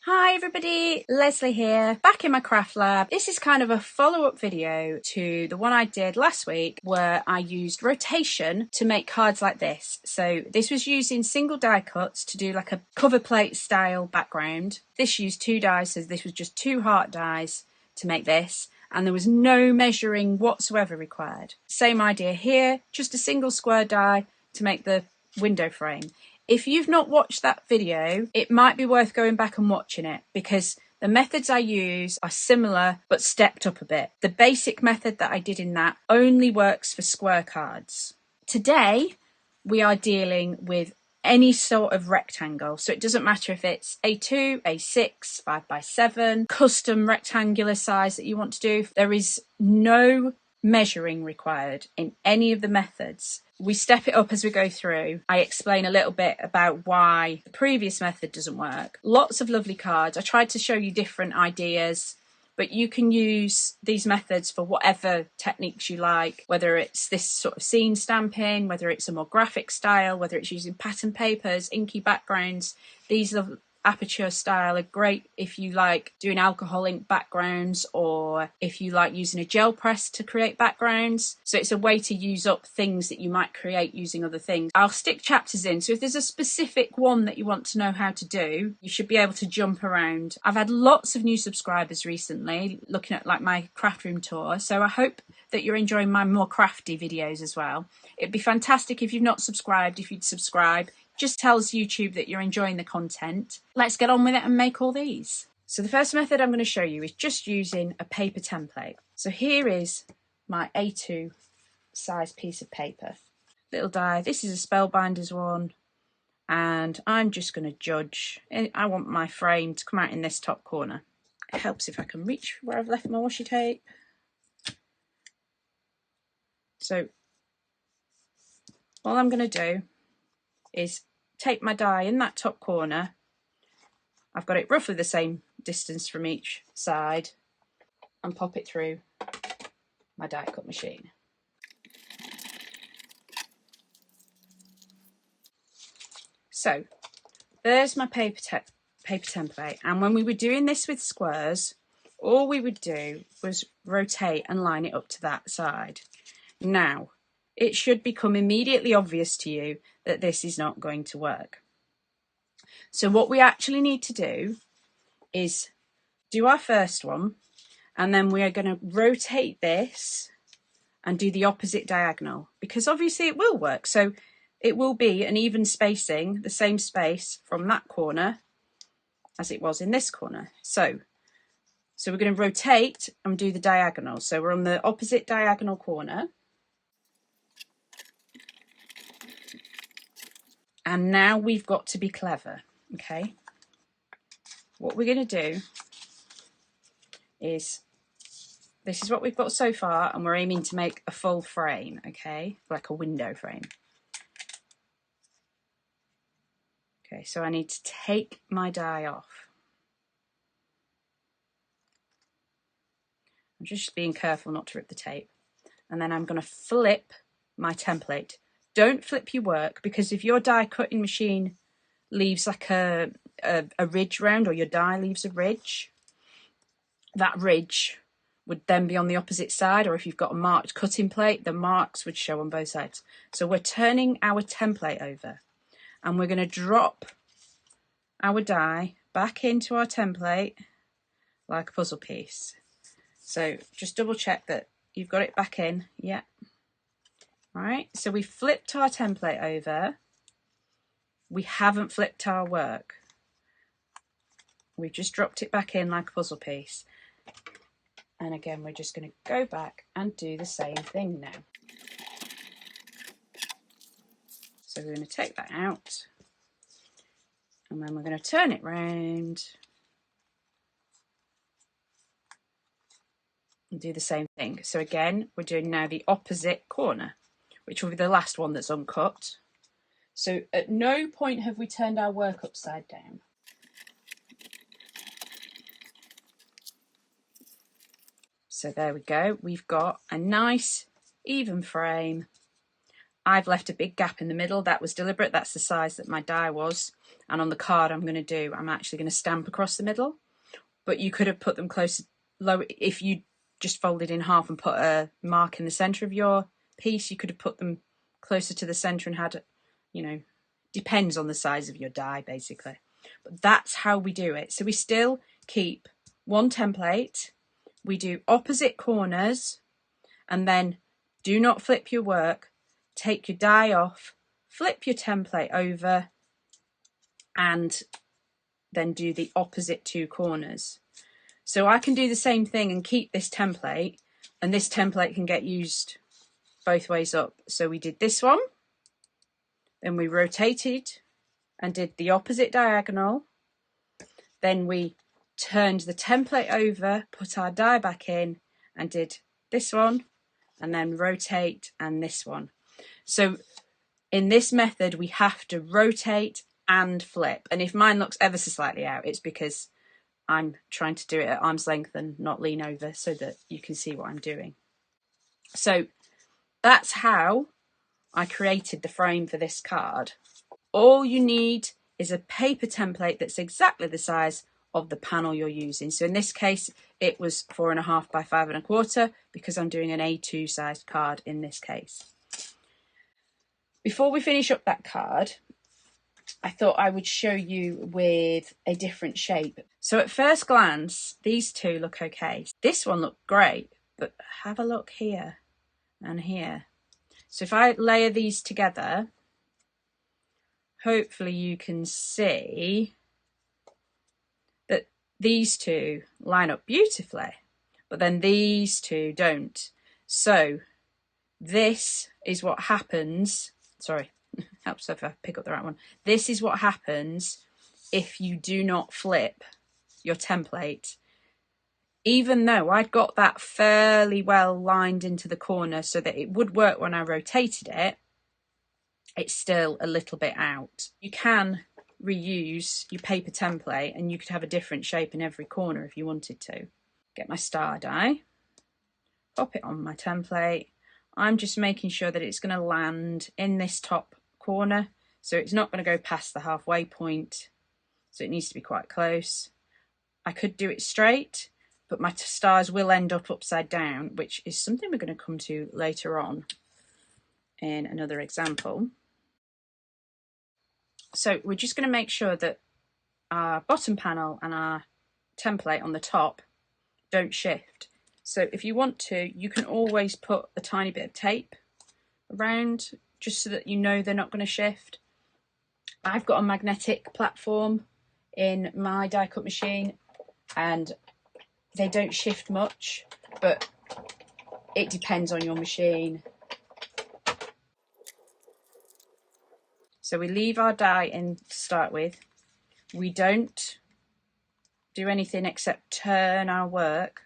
Hi everybody, Leslie here, back in my craft lab. This is kind of a follow-up video to the one I did last week where I used rotation to make cards like this. So this was using single die cuts to do like a cover plate style background. This used 2 dies, so this was just 2 heart dies to make this, and there was no measuring whatsoever required. Same idea here, just a single square die to make the window frame. If you've not watched that video, it might be worth going back and watching it because the methods I use are similar but stepped up a bit. The basic method that I did in that only works for square cards. Today, we are dealing with any sort of rectangle. So it doesn't matter if it's A2, A6, 5x7, custom rectangular size that you want to do. There is no measuring required in any of the methods. We step it up as we go through. I explain a little bit about why the previous method doesn't work. Lots of lovely cards. I tried to show you different ideas, but you can use these methods for whatever techniques you like, whether it's this sort of scene stamping, whether it's a more graphic style, whether it's using pattern papers, inky backgrounds. These are aperture style are great if you like doing alcohol ink backgrounds or if you like using a gel press to create backgrounds. So it's a way to use up things that you might create using other things. I'll stick chapters in, so if there's a specific one that you want to know how to do, you should be able to jump around. I've had lots of new subscribers recently looking at like my craft room tour, so I hope that you're enjoying my more crafty videos as well. It'd be fantastic if you've not subscribed, if you'd subscribe. Just tells YouTube that you're enjoying the content. Let's get on with it and make all these. So the first method I'm going to show you is just using a paper template. So here is my A2 size piece of paper. Little die. This is a Spellbinders one. And I'm just going to judge. I want my frame to come out in this top corner. It helps if I can reach where I've left my washi tape. So all I'm going to do is take my die in that top corner. I've got it roughly the same distance from each side and pop it through my die cut machine. So there's my paper template, and when we were doing this with squares, all we would do was rotate and line it up to that side. Now it should become immediately obvious to you that this is not going to work. So what we actually need to do is do our first one, and then we are going to rotate this and do the opposite diagonal, because obviously it will work. So it will be an even spacing, the same space from that corner as it was in this corner. So we're going to rotate and do the diagonal. So we're on the opposite diagonal corner. And now we've got to be clever, okay? What we're going to do is, this is what we've got so far, and we're aiming to make a full frame, okay? Like a window frame. Okay, so I need to take my die off. I'm just being careful not to rip the tape. And then I'm going to flip my template. Don't flip your work, because if your die cutting machine leaves like a ridge round, or your die leaves a ridge, that ridge would then be on the opposite side, or if you've got a marked cutting plate, the marks would show on both sides. So we're turning our template over, and we're going to drop our die back into our template like a puzzle piece. So just double check that you've got it back in. Yeah. All right, so we flipped our template over. We haven't flipped our work. We've just dropped it back in like a puzzle piece. And again, we're just going to go back and do the same thing now. So we're going to take that out, and then we're going to turn it round and do the same thing. So again, we're doing now the opposite corner, which will be the last one that's uncut. So at no point have we turned our work upside down. So there we go. We've got a nice even frame, I've left a big gap in the middle. That was deliberate. That's the size that my die was. And on the card I'm actually going to stamp across the middle. But you could have put them closer, low. If you just folded in half and put a mark in the centre of your piece, you could have put them closer to the centre and had, you know, depends on the size of your die basically. But that's how we do it. So we still keep one template, we do opposite corners, and then do not flip your work, take your die off, flip your template over, and then do the opposite two corners. So I can do the same thing and keep this template, and this template can get used both ways up. So we did this one, then we rotated and did the opposite diagonal, then we turned the template over, put our die back in, and did this one, and then rotate and this one. So in this method we have to rotate and flip, and if mine looks ever so slightly out, it's because I'm trying to do it at arm's length and not lean over so that you can see what I'm doing. So that's how I created the frame for this card. All you need is a paper template that's exactly the size of the panel you're using. So in this case it was 4.5 by 5.25 because I'm doing an A2 sized card in this case. Before we finish up that card, I thought I would show you with a different shape. So at first glance, these two look okay. This one looked great, but have a look here and here. So if I layer these together, hopefully you can see that these two line up beautifully, but then these two don't. So this is what happens. Sorry, helps if I pick up the right one. This is what happens if you do not flip your template. Even though I'd got that fairly well lined into the corner so that it would work when I rotated it, it's still a little bit out. You can reuse your paper template and you could have a different shape in every corner if you wanted to. Get my star die, pop it on my template. I'm just making sure that it's going to land in this top corner, so it's not going to go past the halfway point, so it needs to be quite close. I could do it straight, but my stars will end up upside down, which is something we're going to come to later on in another example. So we're just going to make sure that our bottom panel and our template on the top don't shift. So if you want to, you can always put a tiny bit of tape around just so that you know they're not going to shift. I've got a magnetic platform in my die cut machine and they don't shift much, but it depends on your machine. So we leave our die in to start with. We don't do anything except turn our work.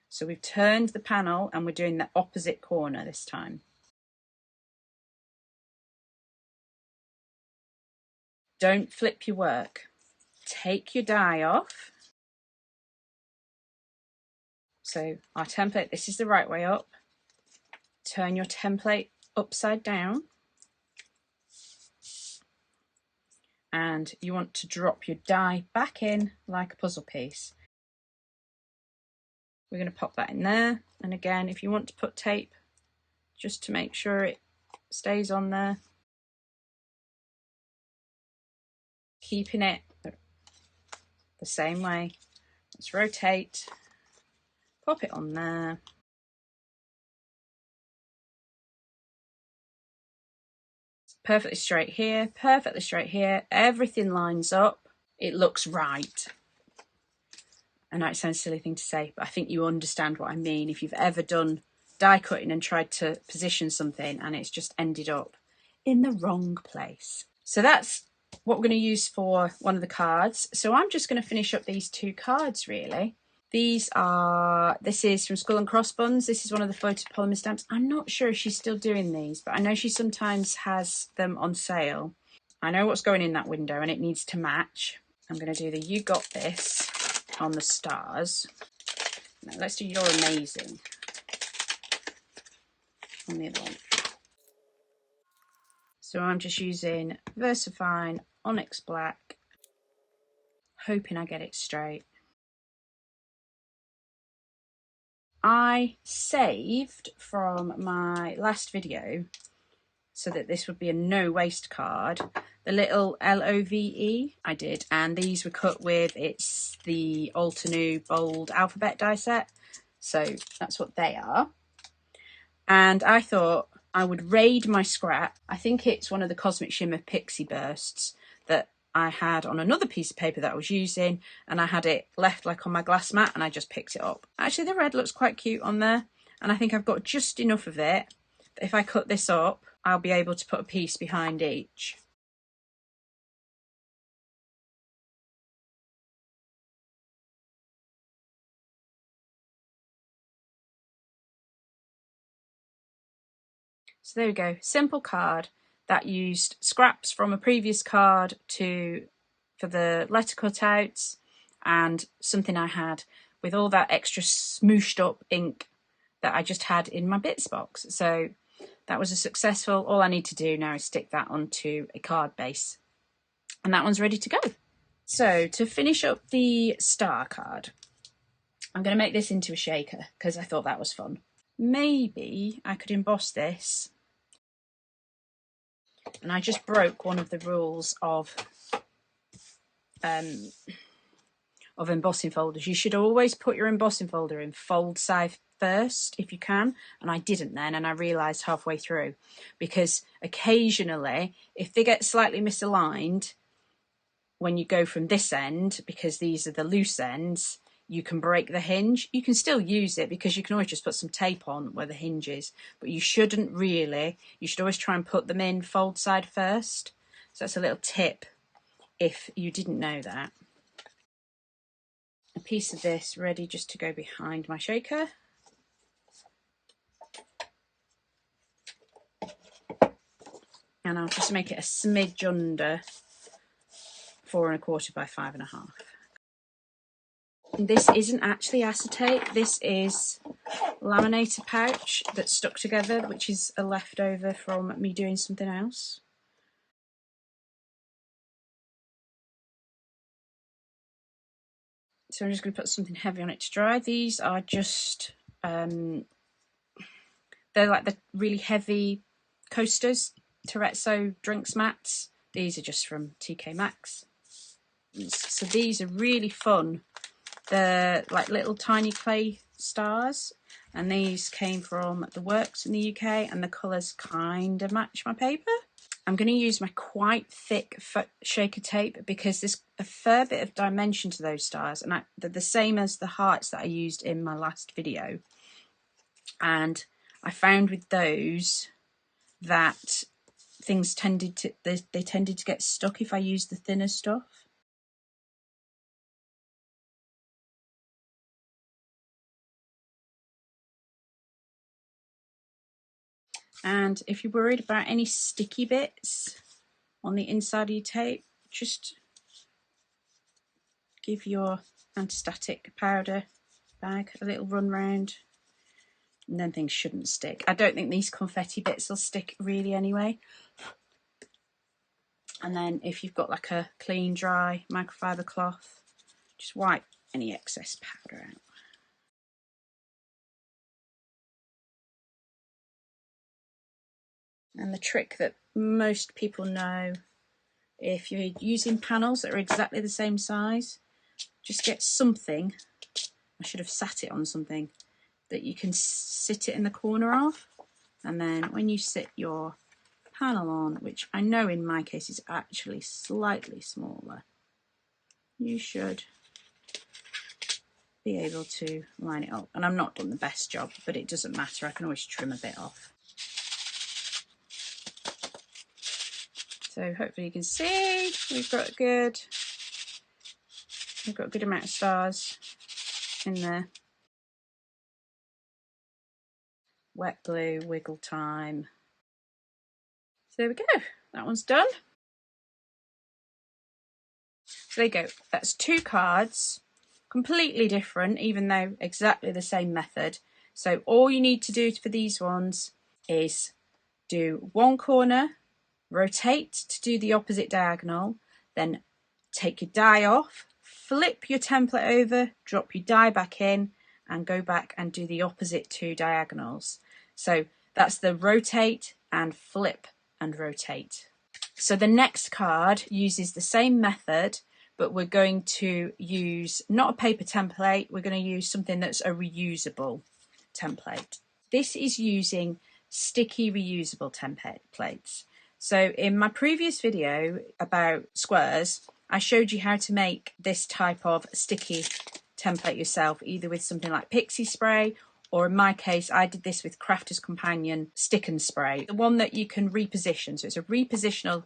So we've turned the panel and we're doing the opposite corner this time. Don't flip your work. Take your die off. So our template, this is the right way up. Turn your template upside down. And you want to drop your die back in like a puzzle piece. We're going to pop that in there. And again, if you want to put tape, just to make sure it stays on there. Keeping it the same way. Let's rotate, pop it on there. Perfectly straight here, perfectly straight here. Everything lines up. It looks right. I know it sounds a silly thing to say, but I think you understand what I mean. If you've ever done die cutting and tried to position something and it's just ended up in the wrong place. So that's what we're going to use for one of the cards. So I'm just going to finish up these two cards really. This is from Skull and Crossbones. This is one of the photopolymer stamps. I'm not sure if she's still doing these, but I know she sometimes has them on sale. I know what's going in that window and it needs to match. I'm going to do the You Got This on the stars. Now let's do You're Amazing on the other one. So I'm just using VersaFine Onyx Black, hoping I get it straight. I saved from my last video, so that this would be a no waste card, the little LOVE I did, and these were cut with, it's the Altenew Bold alphabet die set, so that's what they are. And I thought I would raid my scrap. I think it's one of the Cosmic Shimmer Pixie Bursts that I had on another piece of paper that I was using, and I had it left like on my glass mat and I just picked it up. Actually, the red looks quite cute on there, and I think I've got just enough of it that if I cut this up, I'll be able to put a piece behind each. So there we go, simple card that used scraps from a previous card for the letter cutouts, and something I had with all that extra smooshed up ink that I just had in my bits box. So that was a successful. All I need to do now is stick that onto a card base, and that one's ready to go. So to finish up the star card, I'm going to make this into a shaker because I thought that was fun. Maybe I could emboss this, and I just broke one of the rules of embossing folders. You should always put your embossing folder in fold side first if you can, and I didn't then, and I realised halfway through, because occasionally if they get slightly misaligned when you go from this end, because these are the loose ends, you can break the hinge. You can still use it because you can always just put some tape on where the hinge is, but you shouldn't really. You should always try and put them in fold side first. So that's a little tip if you didn't know that. A piece of this ready just to go behind my shaker. And I'll just make it a smidge under 4 1/4 by 5 1/2. This isn't actually acetate, this is laminator pouch that's stuck together, which is a leftover from me doing something else. So I'm just going to put something heavy on it to dry. These are just, they're like the really heavy coasters, Terrazzo drinks mats. These are just from TK Maxx. So these are really fun. They're like little tiny clay stars, and these came from the Works in the UK, and the colours kind of match my paper. I'm going to use my quite thick shaker tape because there's a fair bit of dimension to those stars, and they're the same as the hearts that I used in my last video. And I found with those that things tended to they tended to get stuck if I used the thinner stuff. And if you're worried about any sticky bits on the inside of your tape, just give your anti-static powder bag a little run round, and then things shouldn't stick. I don't think these confetti bits will stick really anyway. And then if you've got like a clean, dry microfiber cloth, just wipe any excess powder out. And the trick that most people know, if you're using panels that are exactly the same size, just get something, I should have sat it on something, that you can sit it in the corner of, and then when you sit your panel on, which I know in my case is actually slightly smaller, you should be able to line it up. And I'm not done the best job, but it doesn't matter, I can always trim a bit off. So hopefully you can see we've got a good amount of stars in there. Wet glue, wiggle time. So there we go, that one's done. So there you go, that's 2 cards, completely different, even though exactly the same method. So all you need to do for these ones is do one corner rotate to do the opposite diagonal, then take your die off, flip your template over, drop your die back in, and go back and do the opposite 2 diagonals. So that's the rotate and flip and rotate. So the next card uses the same method, but we're going to use not a paper template, we're going to use something that's a reusable template. This is using sticky reusable templates. So in my previous video about squares, I showed you how to make this type of sticky template yourself, either with something like pixie spray, or in my case, I did this with Crafter's Companion Stick and Spray, the one that you can reposition. So it's a repositional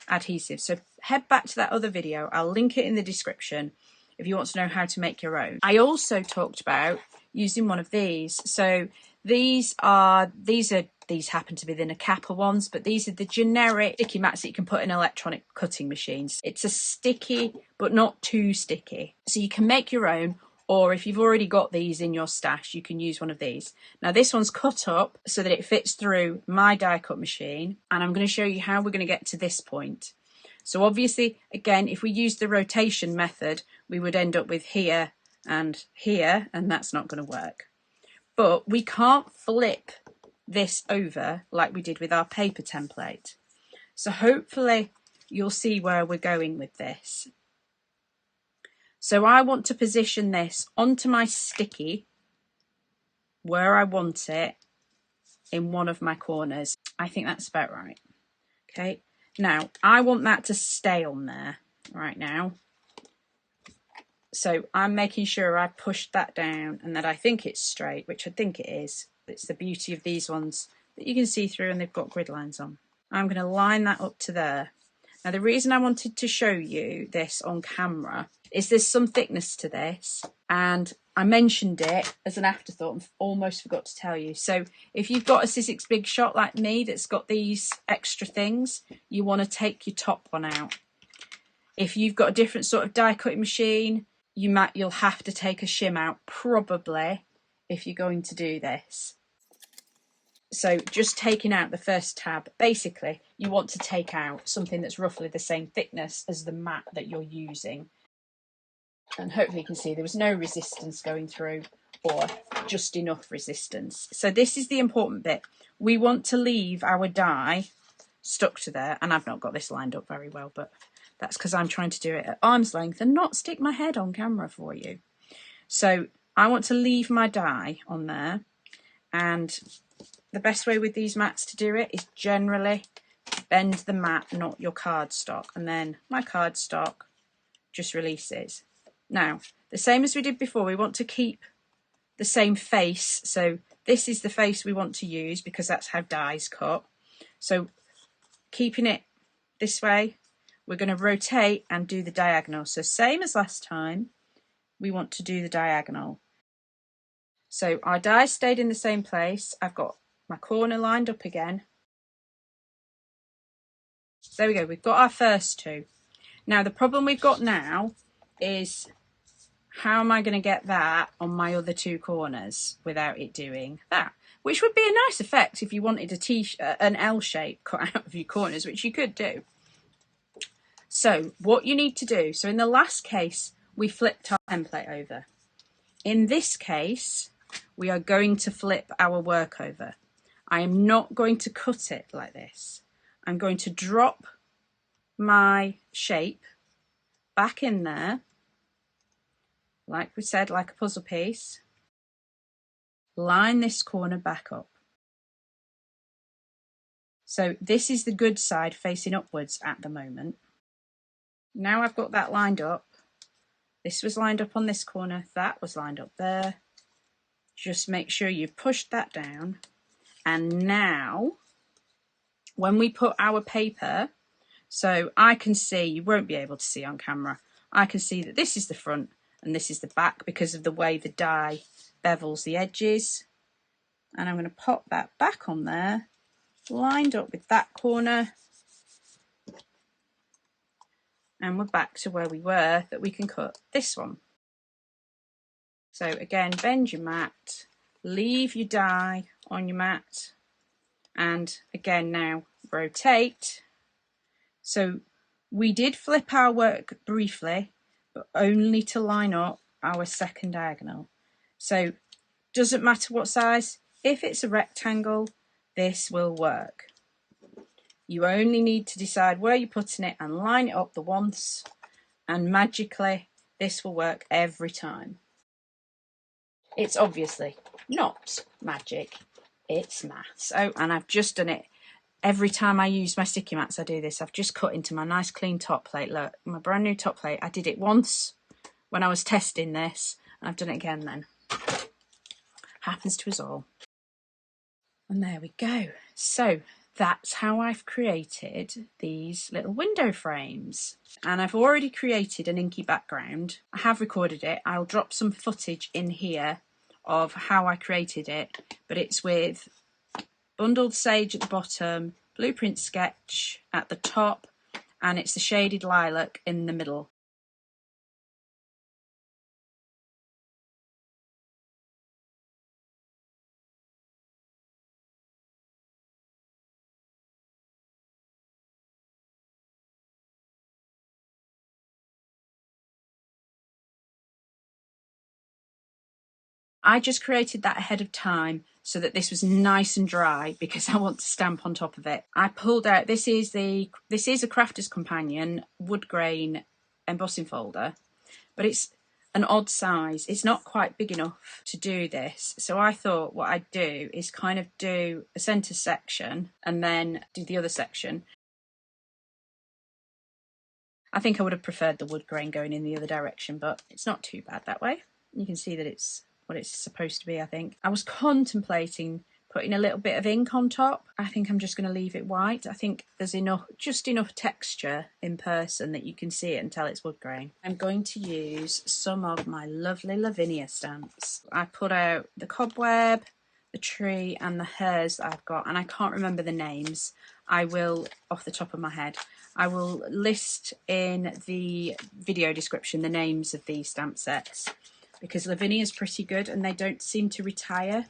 adhesive. So head back to that other video. I'll link it in the description if you want to know how to make your own. I also talked about using one of these. So these happen to be the Nakapa ones, but these are the generic sticky mats that you can put in electronic cutting machines. It's a sticky, but not too sticky. So you can make your own, or if you've already got these in your stash, you can use one of these. Now this one's cut up so that it fits through my die cut machine, and I'm going to show you how we're going to get to this point. So obviously, again, if we use the rotation method, we would end up with here, and that's not going to work. But we can't flip this over like we did with our paper template. So hopefully you'll see where we're going with this. So I want to position this onto my sticky where I want it in one of my corners. I think that's about right. Okay, now I want that to stay on there right now. So I'm making sure I push that down and that I think it's straight, which I think it is. It's the beauty of these ones that you can see through and they've got grid lines on. I'm going to line that up to there. Now the reason I wanted to show you this on camera is there's some thickness to this, and I mentioned it as an afterthought and almost forgot to tell you. So if you've got a Sizzix Big Shot like me that's got these extra things, you want to take your top one out. If you've got a different sort of die cutting machine, you'll have to take a shim out probably if you're going to do this. So just taking out the first tab, basically you want to take out something that's roughly the same thickness as the mat that you're using. And hopefully you can see there was no resistance going through, or just enough resistance. So this is the important bit. We want to leave our die stuck to there, and I've not got this lined up very well, but that's because I'm trying to do it at arm's length and not stick my head on camera for you. So I want to leave my die on there, and the best way with these mats to do it is generally bend the mat, not your cardstock, and then my cardstock just releases. Now, the same as we did before, we want to keep the same face. So this is the face we want to use because that's how dies cut. So keeping it this way, we're going to rotate and do the diagonal. So same as last time, we want to do the diagonal. So our die stayed in the same place. I've got my corner lined up again. There we go, we've got our first two. Now the problem we've got now is, how am I going to get that on my other two corners without it doing that? Which would be a nice effect if you wanted an L shape cut out of your corners, which you could do. So what you need to do, so in the last case, we flipped our template over. In this case, we are going to flip our work over. I am not going to cut it like this. I'm going to drop my shape back in there, like we said, like a puzzle piece. Line this corner back up. So this is the good side facing upwards at the moment. Now I've got that lined up. This was lined up on this corner, that was lined up there. Just make sure you push that down. And now, when we put our paper, so I can see, you won't be able to see on camera, I can see that this is the front and this is the back because of the way the die bevels the edges. And I'm going to pop that back on there, lined up with that corner. And we're back to where we were, that we can cut this one. So again, bend your mat, leave your die on your mat, and again now rotate So we did flip our work briefly, but only to line up our second diagonal. So doesn't matter what size, if it's a rectangle, this will work. You only need to decide where you're putting it and line it up the once, and magically this will work every time. It's obviously not magic, it's maths. Oh, and I've just done it. Every time I use my sticky mats, I do this. I've just cut into my nice clean top plate. Look, my brand new top plate. I did it once when I was testing this, and I've done it again then. Happens to us all. And there we go. So that's how I've created these little window frames. And I've already created an inky background. I have recorded it. I'll drop some footage in here of how I created it, but it's with bundled sage at the bottom, blueprint sketch at the top, and it's the shaded lilac in the middle. I just created that ahead of time so that this was nice and dry because I want to stamp on top of it. I pulled out, this is a Crafter's Companion wood grain embossing folder, but it's an odd size. It's not quite big enough to do this. So I thought what I'd do is kind of do a centre section and then do the other section. I think I would have preferred the wood grain going in the other direction, but it's not too bad that way. You can see that it's what it's supposed to be, I think. I was contemplating putting a little bit of ink on top. I think I'm just going to leave it white. I think there's just enough texture in person that you can see it and tell it's wood grain. I'm going to use some of my lovely Lavinia stamps. I put out the cobweb, the tree and the hares that I've got, and I can't remember the names. I will, off the top of my head, I will list in the video description the names of these stamp sets, because Lavinia is pretty good and they don't seem to retire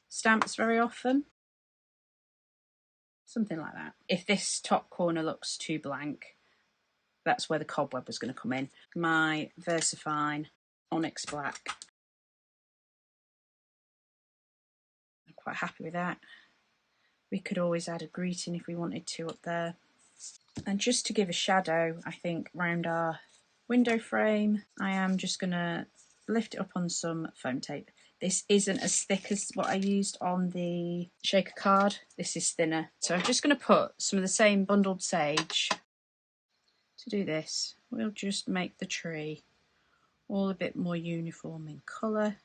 stamps very often. Something like that. If this top corner looks too blank, that's where the cobweb was going to come in. My VersaFine Onyx Black. I'm quite happy with that. We could always add a greeting if we wanted to up there. And just to give a shadow, I think, round our window frame, I am just going to lift it up on some foam tape. This isn't as thick as what I used on the shaker card. This is thinner. So I'm just going to put some of the same bundled sage. To do this, we'll just make the tree all a bit more uniform in colour.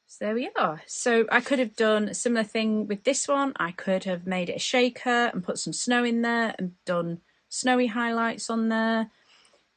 So there we are. So I could have done a similar thing with this one. I could have made it a shaker and put some snow in there and done snowy highlights on there.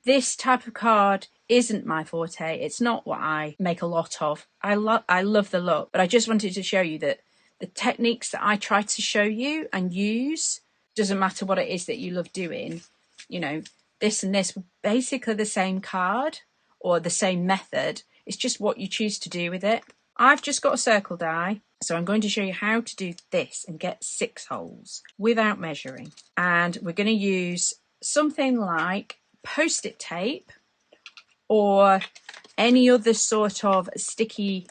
This type of card isn't my forte. It's not what I make a lot of. I love the look, but I just wanted to show you that the techniques that I try to show you and use, doesn't matter what it is that you love doing, you know, this and this, basically the same card or the same method. It's just what you choose to do with it. I've just got a circle die, so I'm going to show you how to do this and get 6 holes without measuring. And we're going to use something like Post-it tape or any other sort of sticky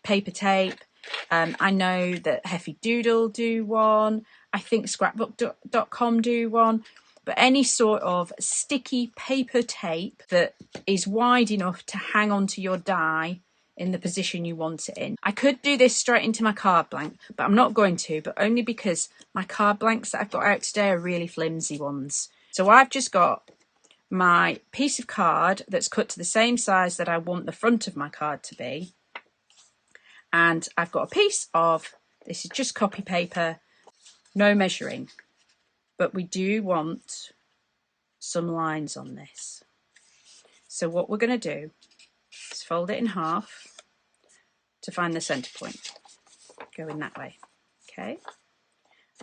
paper tape. I know that Heffy Doodle do one. I think scrapbook.com do one. But any sort of sticky paper tape that is wide enough to hang onto your die in the position you want it in. I could do this straight into my card blank, but I'm not going to, but only because my card blanks that I've got out today are really flimsy ones. So I've just got my piece of card that's cut to the same size that I want the front of my card to be. And I've got a piece of, this is just copy paper, no measuring, but we do want some lines on this. So what we're going to do is fold it in half to find the centre point, going that way, okay?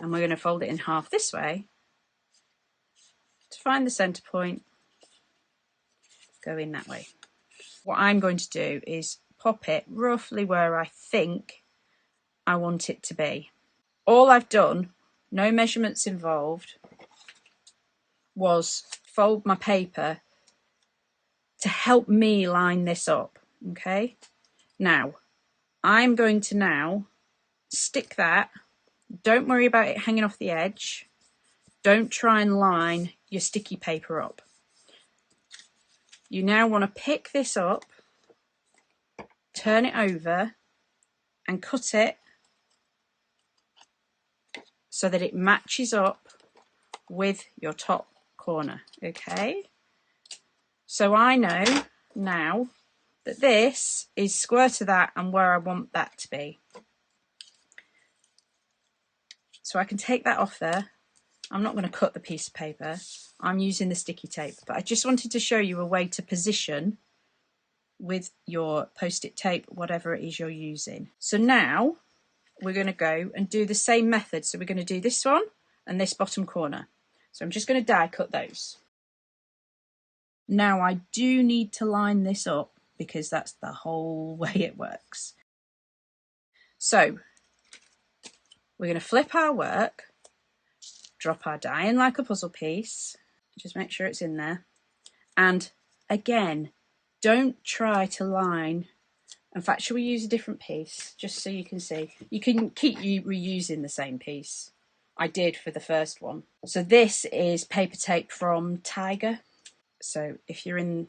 And we're going to fold it in half this way to find the centre point, go in that way. What I'm going to do is pop it roughly where I think I want it to be. All I've done, no measurements involved, was fold my paper to help me line this up, okay? Now, I'm going to now stick that. Don't worry about it hanging off the edge. Don't try and line your sticky paper up. You now want to pick this up, turn it over, and cut it so that it matches up with your top corner, okay? So I know now that this is square to that and where I want that to be. So I can take that off there. I'm not going to cut the piece of paper. I'm using the sticky tape, but I just wanted to show you a way to position with your post-it tape, whatever it is you're using. So now we're going to go and do the same method. So we're going to do this one and this bottom corner. So I'm just going to die cut those. Now I do need to line this up because that's the whole way it works. So we're going to flip our work, drop our die in like a puzzle piece, just make sure it's in there. And again, don't try to line. In fact, shall we use a different piece just so you can see? You can keep reusing the same piece. I did for the first one. So this is paper tape from Tiger. So if you're in,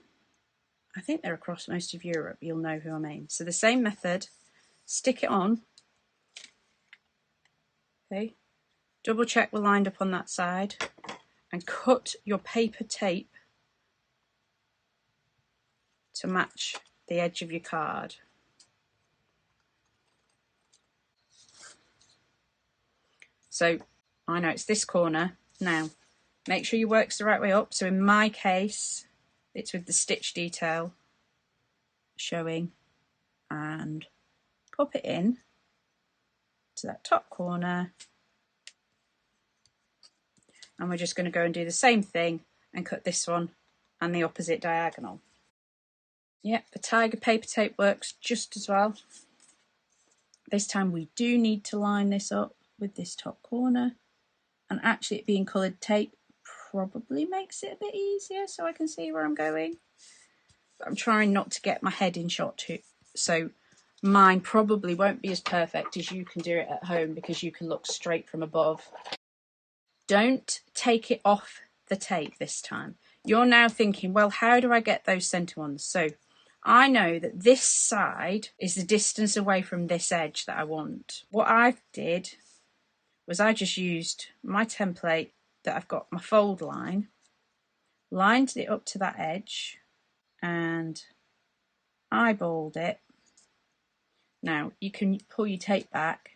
I think they're across most of Europe, you'll know who I mean. So the same method, stick it on. Okay, double check we're lined up on that side and cut your paper tape to match the edge of your card. So I know it's this corner. Now make sure your work's the right way up. So in my case, it's with the stitch detail showing, and pop it in to that top corner. And we're just going to go and do the same thing and cut this one and the opposite diagonal. Yep, the Tiger paper tape works just as well. This time we do need to line this up with this top corner, and actually it being coloured tape probably makes it a bit easier so I can see where I'm going. But I'm trying not to get my head in shot too, so mine probably won't be as perfect as you can do it at home because you can look straight from above. Don't take it off the tape this time. You're now thinking, well, how do I get those centre ones? So I know that this side is the distance away from this edge that I want. What I did was I just used my template that I've got, my fold line, lined it up to that edge and eyeballed it. Now you can pull your tape back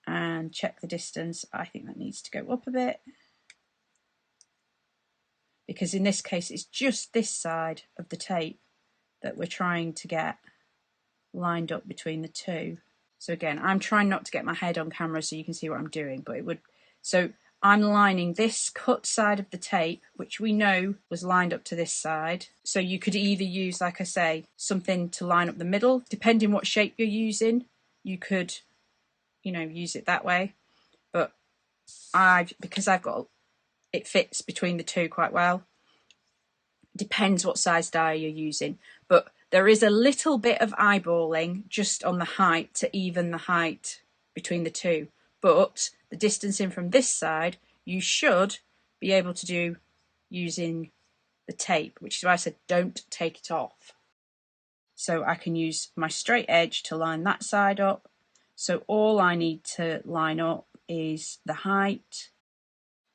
and check the distance. I think that needs to go up a bit because in this case it's just this side of the tape that we're trying to get lined up between the two. So again, I'm trying not to get my head on camera so you can see what I'm doing, but it would, so I'm lining this cut side of the tape, which we know was lined up to this side. So you could either use, like I say, something to line up the middle, depending what shape you're using, you could, you know, use it that way. But because I've got, it fits between the two quite well. Depends what size die you're using, but there is a little bit of eyeballing just on the height to even the height between the two. But the distance in from this side, you should be able to do using the tape, which is why I said don't take it off. So I can use my straight edge to line that side up. So all I need to line up is the height.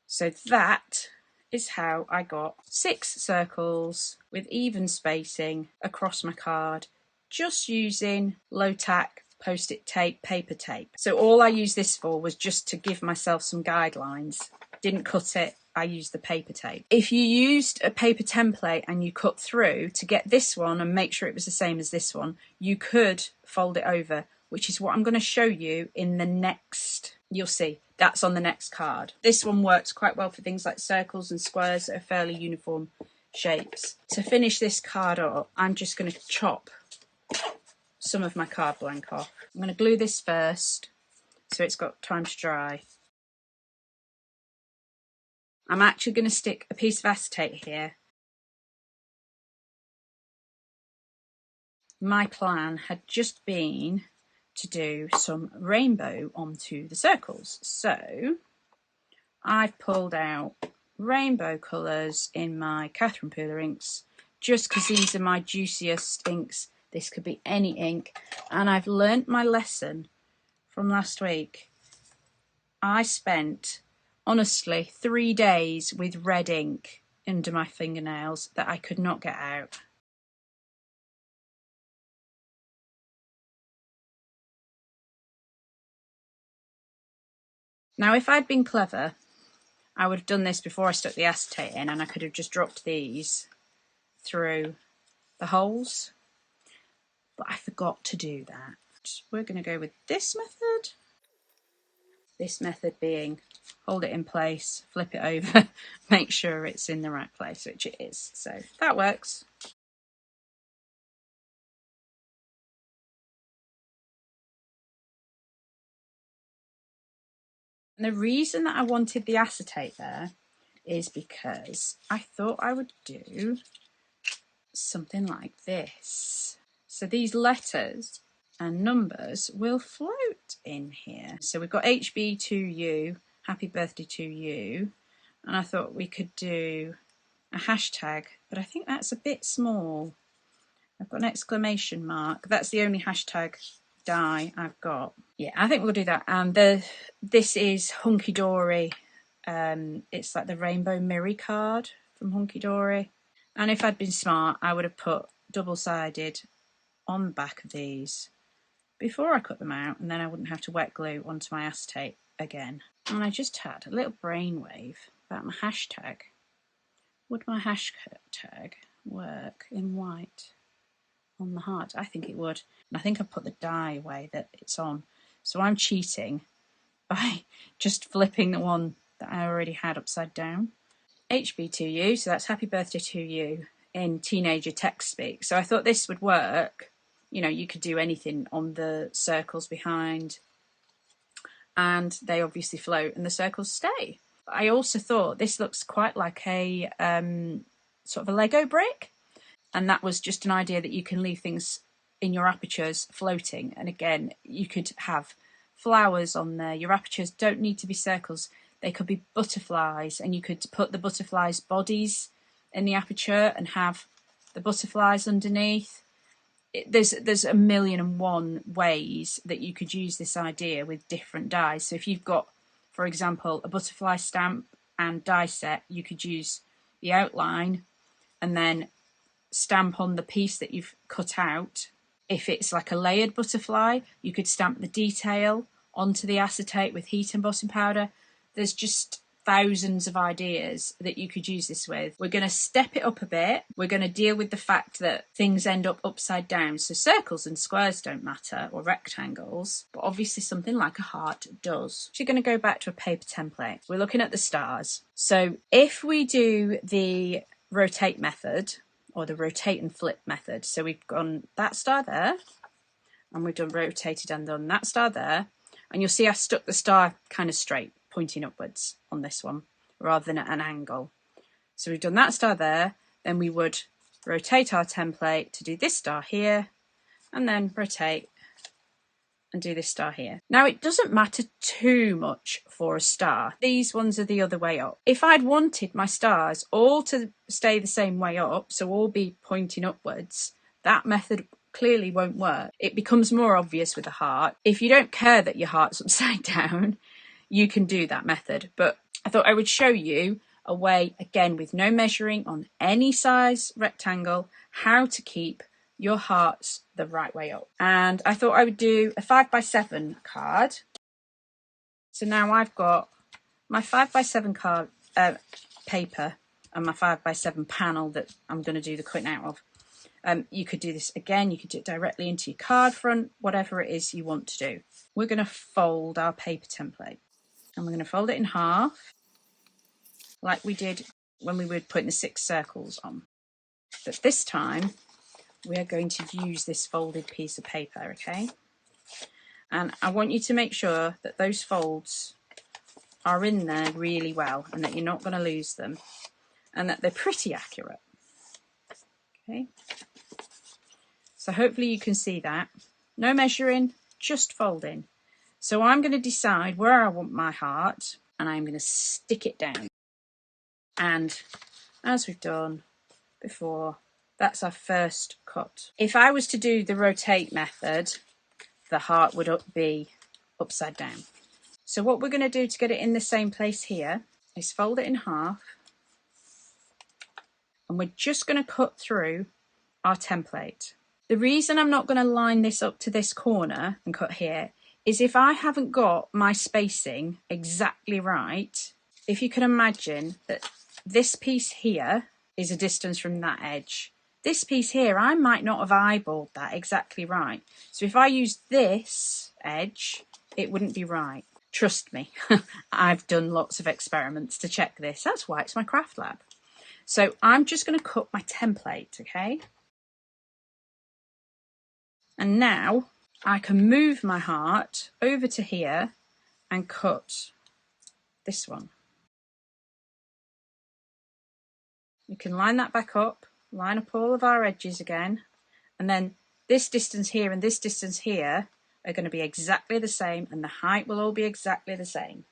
So that is how I got 6 circles with even spacing across my card, just using low tack post-it tape, paper tape. So all I used this for was just to give myself some guidelines. Didn't cut it, I used the paper tape. If you used a paper template and you cut through to get this one and make sure it was the same as this one, you could fold it over, which is what I'm going to show you in the next you'll see that's on the next card. This one works quite well for things like circles and squares that are fairly uniform shapes. To finish this card up, I'm just going to chop some of my card blank off. I'm going to glue this first so it's got time to dry. I'm actually going to stick a piece of acetate here. My plan had just been to do some rainbow onto the circles, so I've pulled out rainbow colours in my Catherine Pooler inks just because these are my juiciest inks. This could be any ink, and I've learnt my lesson from last week. I spent, honestly, 3 days with red ink under my fingernails that I could not get out. Now, if I'd been clever, I would have done this before I stuck the acetate in, and I could have just dropped these through the holes, but I forgot to do that. We're going to go with this method. This method being hold it in place, flip it over, make sure it's in the right place, which it is. So that works. And the reason that I wanted the acetate there is because I thought I would do something like this. So these letters and numbers will float in here. So we've got HB2U, happy birthday to you. And I thought we could do a hashtag, but I think that's a bit small. I've got an exclamation mark. That's the only hashtag die I've got. Yeah, I think we'll do that. And this is Hunky Dory. It's like the Rainbow Mirror card from Hunky Dory. And if I'd been smart, I would have put double-sided on the back of these before I cut them out, and then I wouldn't have to wet glue onto my acetate again. And I just had a little brainwave about my hashtag. Would my hashtag work in white on the heart? I think it would. And I think I've put the die away that it's on. So I'm cheating by just flipping the one that I already had upside down. HB2U, so that's happy birthday to you in teenager text speak. So I thought this would work. You know, you could do anything on the circles behind, and they obviously float and the circles stay. I also thought this looks quite like a sort of a Lego brick, and that was just an idea that you can leave things in your apertures floating. And again, you could have flowers on there. Your apertures don't need to be circles. They could be butterflies, and you could put the butterflies' bodies in the aperture and have the butterflies underneath. There's 1,000,001 ways that you could use this idea with different dies. So if you've got, for example, a butterfly stamp and die set, you could use the outline and then stamp on the piece that you've cut out. If it's like a layered butterfly, you could stamp the detail onto the acetate with heat embossing powder. There's just thousands of ideas that you could use this with. We're going to step it up a bit. We're going to deal with the fact that things end up upside down. So circles and squares don't matter, or rectangles, but obviously something like a heart does. So you're going to go back to a paper template. We're looking at the stars. So if we do the rotate method, or the rotate and flip method, so we've gone that star there, and we've done rotated and done that star there, and you'll see I stuck the star kind of straight, pointing upwards on this one rather than at an angle. So we've done that star there, then we would rotate our template to do this star here, and then rotate and do this star here. Now it doesn't matter too much for a star. These ones are the other way up. If I'd wanted my stars all to stay the same way up, so all be pointing upwards, that method clearly won't work. It becomes more obvious with a heart. If you don't care that your heart's upside down, you can do that method. But I thought I would show you a way, again, with no measuring on any size rectangle, how to keep your hearts the right way up. And I thought I would do a 5x7 card. So now I've got my 5x7 card paper and my 5x7 panel that I'm going to do the cutting out of. You could do this again, you could do it directly into your card front, whatever it is you want to do. We're going to fold our paper template. And we're going to fold it in half, like we did when we were putting the 6 circles on. But this time, we are going to use this folded piece of paper, okay? And I want you to make sure that those folds are in there really well and that you're not going to lose them and that they're pretty accurate. Okay, so hopefully you can see that. No measuring, just folding. So I'm going to decide where I want my heart and I'm going to stick it down. And as we've done before, that's our first cut. If I was to do the rotate method, the heart would be upside down. So what we're going to do to get it in the same place here is fold it in half, and we're just going to cut through our template. The reason I'm not going to line this up to this corner and cut here is if I haven't got my spacing exactly right, if you can imagine that this piece here is a distance from that edge. This piece here, I might not have eyeballed that exactly right. So if I use this edge, it wouldn't be right. Trust me, I've done lots of experiments to check this. That's why it's my craft lab. So I'm just going to cut my template, okay? And now I can move my heart over to here and cut this one. You can line that back up, line up all of our edges again, and then this distance here and this distance here are going to be exactly the same, and the height will all be exactly the same.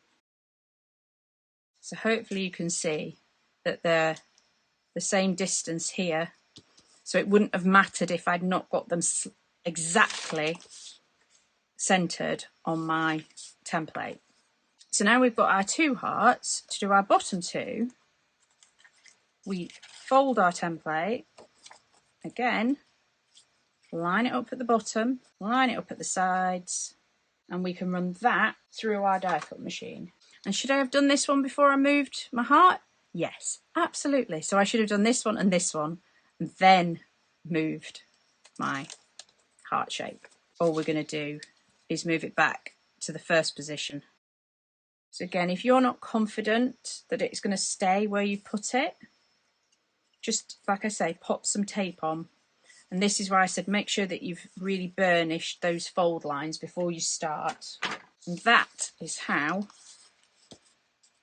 So hopefully you can see that they're the same distance here. So it wouldn't have mattered if I'd not got them exactly centered on my template. So now we've got our 2 hearts. To do our bottom 2, we fold our template again, line it up at the bottom, line it up at the sides, and we can run that through our die cut machine. And should I have done this one before I moved my heart? Yes, absolutely. So I should have done this one and then moved my heart shape. All we're going to do is move it back to the first position. So again, if you're not confident that it's going to stay where you put it, just like I say, pop some tape on. And this is why I said make sure that you've really burnished those fold lines before you start. And that is how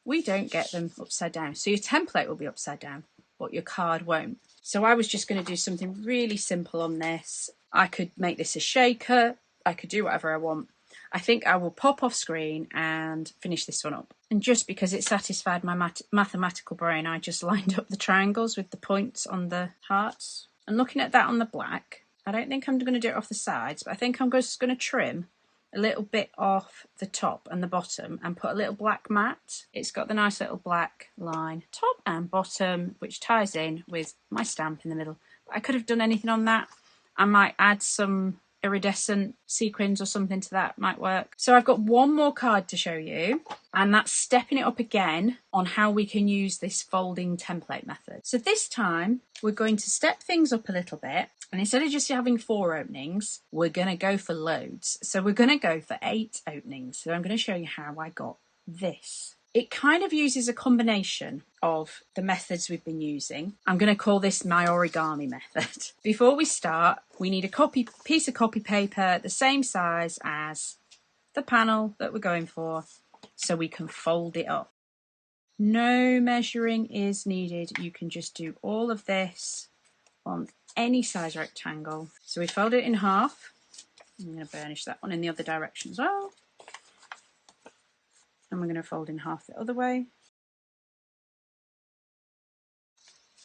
we don't get them upside down. So your template will be upside down, but your card won't. So I was just going to do something really simple on this. I could make this a shaker. I could do whatever I want. I think I will pop off screen and finish this one up. And just because it satisfied my mathematical brain, I just lined up the triangles with the points on the hearts. And looking at that on the black, I don't think I'm going to do it off the sides, but I think I'm just going to trim a little bit off the top and the bottom and put a little black mat. It's got the nice little black line, top and bottom, which ties in with my stamp in the middle. But I could have done anything on that. I might add some iridescent sequins or something to that, might work. So I've got one more card to show you, and that's stepping it up again on how we can use this folding template method. So this time we're going to step things up a little bit, and instead of just having 4 openings, we're going to go for loads. So we're going to go for 8 openings. So I'm going to show you how I got this. It kind of uses a combination of the methods we've been using. I'm going to call this my origami method. Before we start, we need a piece of copy paper the same size as the panel that we're going for, so we can fold it up. No measuring is needed. You can just do all of this on any size rectangle. So we fold it in half. I'm going to burnish that one in the other direction as well. And we're going to fold in half the other way.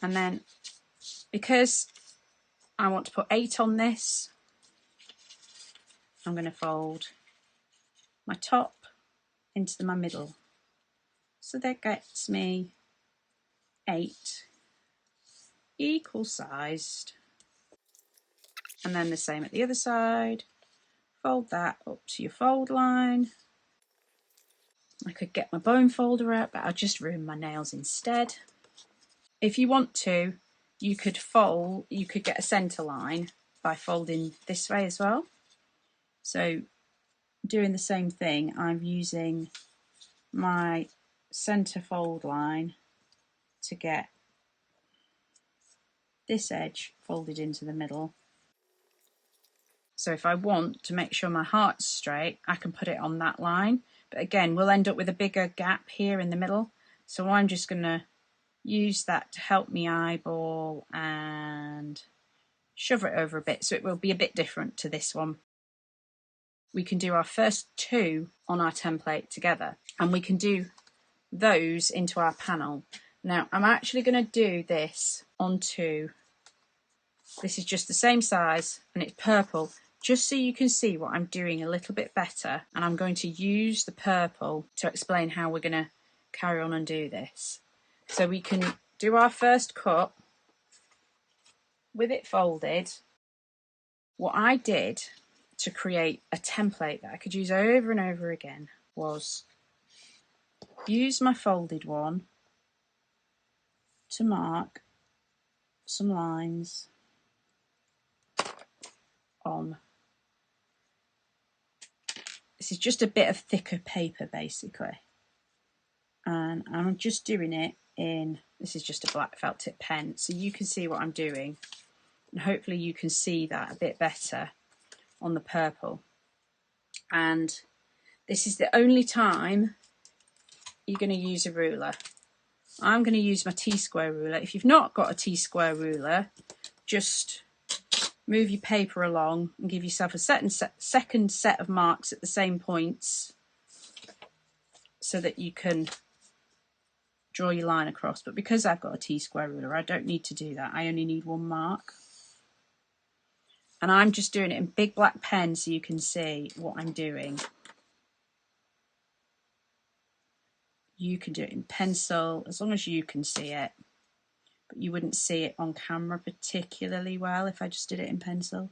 And then, because I want to put 8 on this, I'm going to fold my top into my middle. So that gets me 8 equal sized. And then the same at the other side. Fold that up to your fold line. I could get my bone folder out, but I'll just ruin my nails instead. If you want to, you could get a center line by folding this way as well. So doing the same thing, I'm using my center fold line to get this edge folded into the middle. So if I want to make sure my heart's straight, I can put it on that line. But again, we'll end up with a bigger gap here in the middle. So I'm just going to use that to help me eyeball and shove it over a bit, so it will be a bit different to this one. We can do our first two on our template together, and we can do those into our panel. Now I'm actually going to do this onto, this is just the same size and it's purple, just so you can see what I'm doing a little bit better, and I'm going to use the purple to explain how we're going to carry on and do this. So we can do our first cut with it folded. What I did to create a template that I could use over and over again was use my folded one to mark some lines on. This is just a bit of thicker paper basically, and I'm just doing it in, this is just a black felt tip pen, so you can see what I'm doing, and hopefully you can see that a bit better on the purple. And this is the only time you're going to use a ruler. I'm going to use my T-square ruler. If you've not got a T-square ruler, just move your paper along and give yourself a second set of marks at the same points so that you can draw your line across. But because I've got a T-square ruler, I don't need to do that. I only need one mark. And I'm just doing it in big black pen so you can see what I'm doing. You can do it in pencil as long as you can see it, but you wouldn't see it on camera particularly well if I just did it in pencil.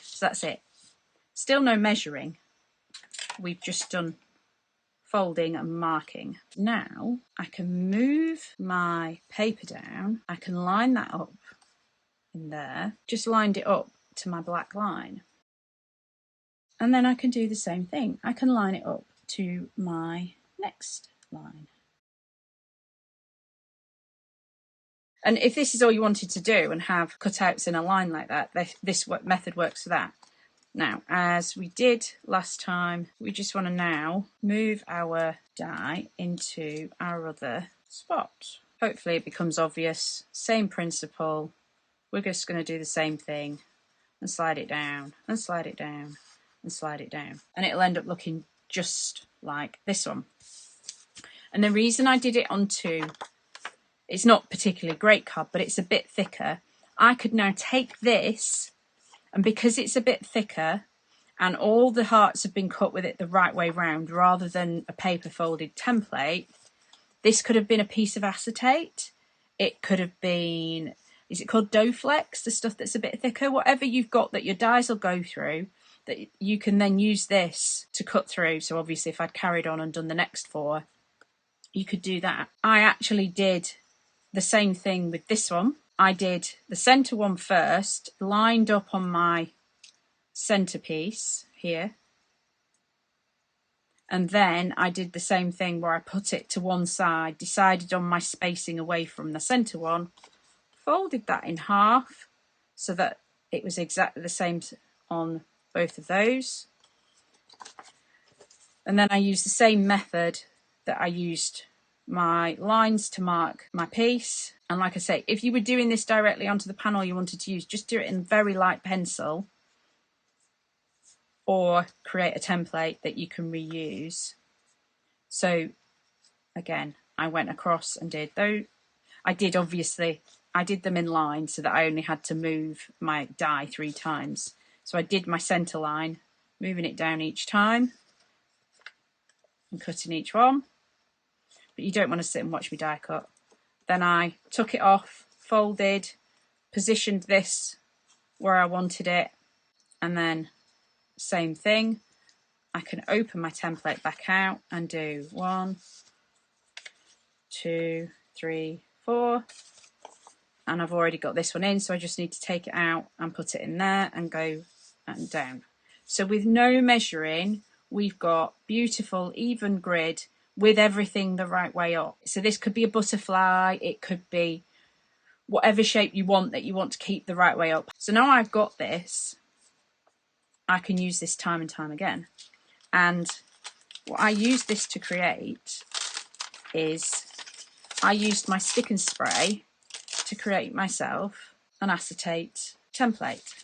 So that's it. Still no measuring. We've just done folding and marking. Now I can move my paper down. I can line that up in there. Just lined it up to my black line. And then I can do the same thing. I can line it up to my next line. And if this is all you wanted to do and have cutouts in a line like that, this method works for that. Now, as we did last time, we just want to now move our die into our other spot. Hopefully it becomes obvious. Same principle. We're just going to do the same thing and slide it down and slide it down and slide it down. And it'll end up looking just like this one. And the reason I did it onto, it's not particularly great card, but it's a bit thicker. I could now take this, and because it's a bit thicker and all the hearts have been cut with it the right way round rather than a paper folded template, this could have been a piece of acetate. It could have been, is it called dough flex, the stuff that's a bit thicker? Whatever you've got that your dies will go through, that you can then use this to cut through. So obviously if I'd carried on and done the next four, you could do that. I actually did the same thing with this one. I did the center one first, lined up on my centerpiece here. And then I did the same thing where I put it to one side, decided on my spacing away from the center one, folded that in half so that it was exactly the same on both of those. And then I used the same method that I used my lines to mark my piece. And like I say, if you were doing this directly onto the panel you wanted to use, just do it in very light pencil or create a template that you can reuse. So again, I went across and did those. I did them in line so that I only had to move my die 3 times. So I did my center line, moving it down each time and cutting each one. But you don't want to sit and watch me die cut. Then I took it off, folded, positioned this where I wanted it, and then same thing. I can open my template back out and do 1, 2, 3, 4. And I've already got this one in, so I just need to take it out and put it in there and go and down. So with no measuring, we've got beautiful even grid with everything the right way up. So this could be a butterfly, it could be whatever shape you want that you want to keep the right way up. So now I've got this, I can use this time and time again. And what I use this to create is I used my stick and spray to create myself an acetate template.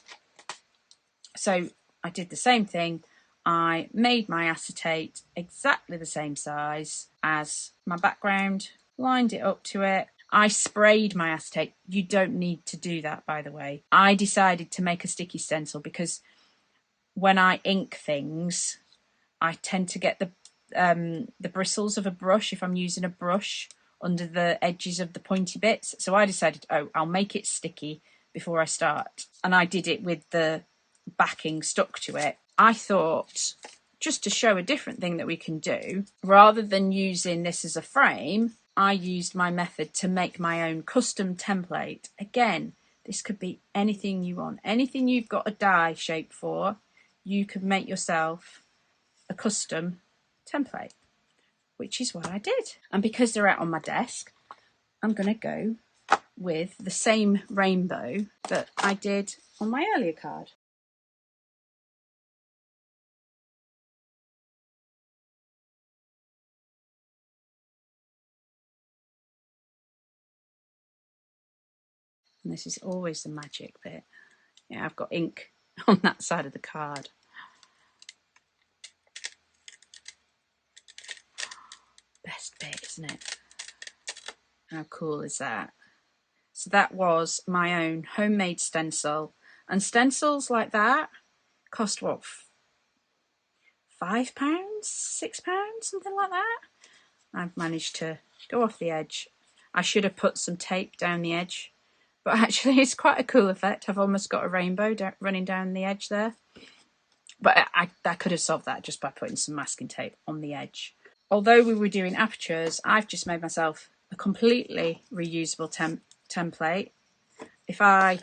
So I did the same thing. I made my acetate exactly the same size as my background, lined it up to it. I sprayed my acetate. You don't need to do that, by the way. I decided to make a sticky stencil because when I ink things, I tend to get the bristles of a brush, if I'm using a brush, under the edges of the pointy bits. So I decided, oh, I'll make it sticky before I start. And I did it with the backing stuck to it. I thought, just to show a different thing that we can do, rather than using this as a frame, I used my method to make my own custom template. Again, this could be anything you want. Anything you've got a die shape for, you could make yourself a custom template, which is what I did. And because they're out on my desk, I'm going to go with the same rainbow that I did on my earlier card. And this is always the magic bit. Yeah, I've got ink on that side of the card. Best bit, isn't it? How cool is that? So that was my own homemade stencil. And stencils like that cost what? £5, £6, something like that. I've managed to go off the edge. I should have put some tape down the edge, but actually it's quite a cool effect. I've almost got a rainbow running down the edge there. But I could have solved that just by putting some masking tape on the edge. Although we were doing apertures, I've just made myself a completely reusable template. If the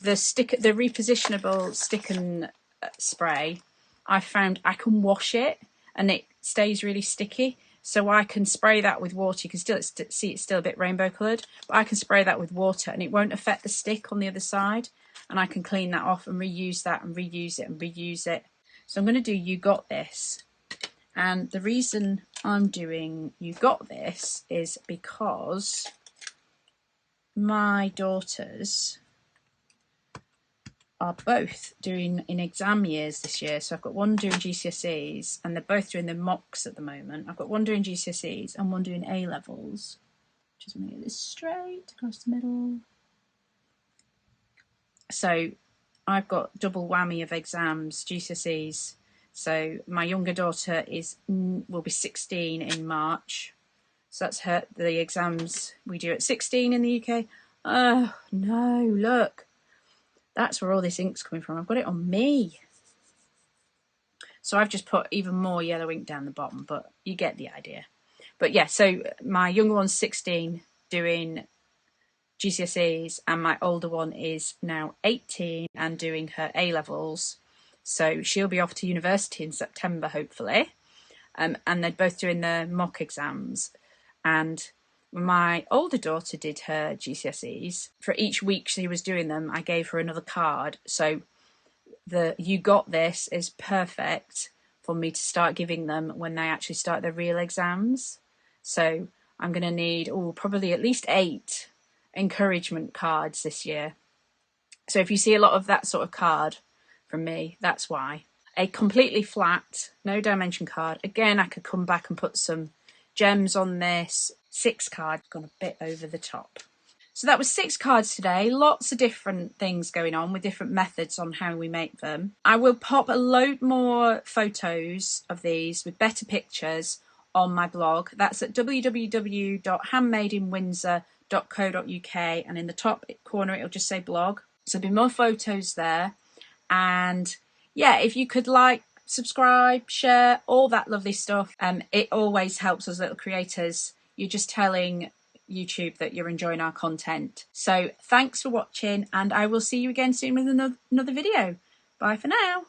repositionable stick and spray, I found I can wash it and it stays really sticky. So I can spray that with water. You can still see it's still a bit rainbow coloured, but I can spray that with water and it won't affect the stick on the other side. And I can clean that off and reuse that and reuse it and reuse it. So I'm going to do You Got This. And the reason I'm doing You Got This is because my daughters are both doing in exam years this year. So I've got one doing GCSEs and they're both doing their mocks at the moment. I've got one doing GCSEs and one doing A-levels. Just want to get this straight across the middle. So I've got double whammy of exams, GCSEs. So my younger daughter will be 16 in March. So that's the exams we do at 16 in the UK. Oh no, look. That's where all this ink's coming from. I've got it on me. So I've just put even more yellow ink down the bottom, but you get the idea. But yeah, so my younger one's 16 doing GCSEs and my older one is now 18 and doing her A-levels. So she'll be off to university in September, hopefully. And they're both doing their mock exams. And when my older daughter did her GCSEs, for each week she was doing them, I gave her another card. So the You Got This is perfect for me to start giving them when they actually start their real exams. So I'm going to need probably at least 8 encouragement cards this year. So if you see a lot of that sort of card from me, that's why. A completely flat, no dimension card. Again, I could come back and put some gems on this. 6 cards, gone a bit over the top. So that was 6 cards today. Lots of different things going on with different methods on how we make them. I will pop a load more photos of these with better pictures on my blog. That's at www.handmadeinwindsor.co.uk, and in the top corner it'll just say blog. So there'll be more photos there. And yeah, if you could like, subscribe, share, all that lovely stuff. It always helps us little creators. You're just telling YouTube that you're enjoying our content. So thanks for watching, and I will see you again soon with another video. Bye for now.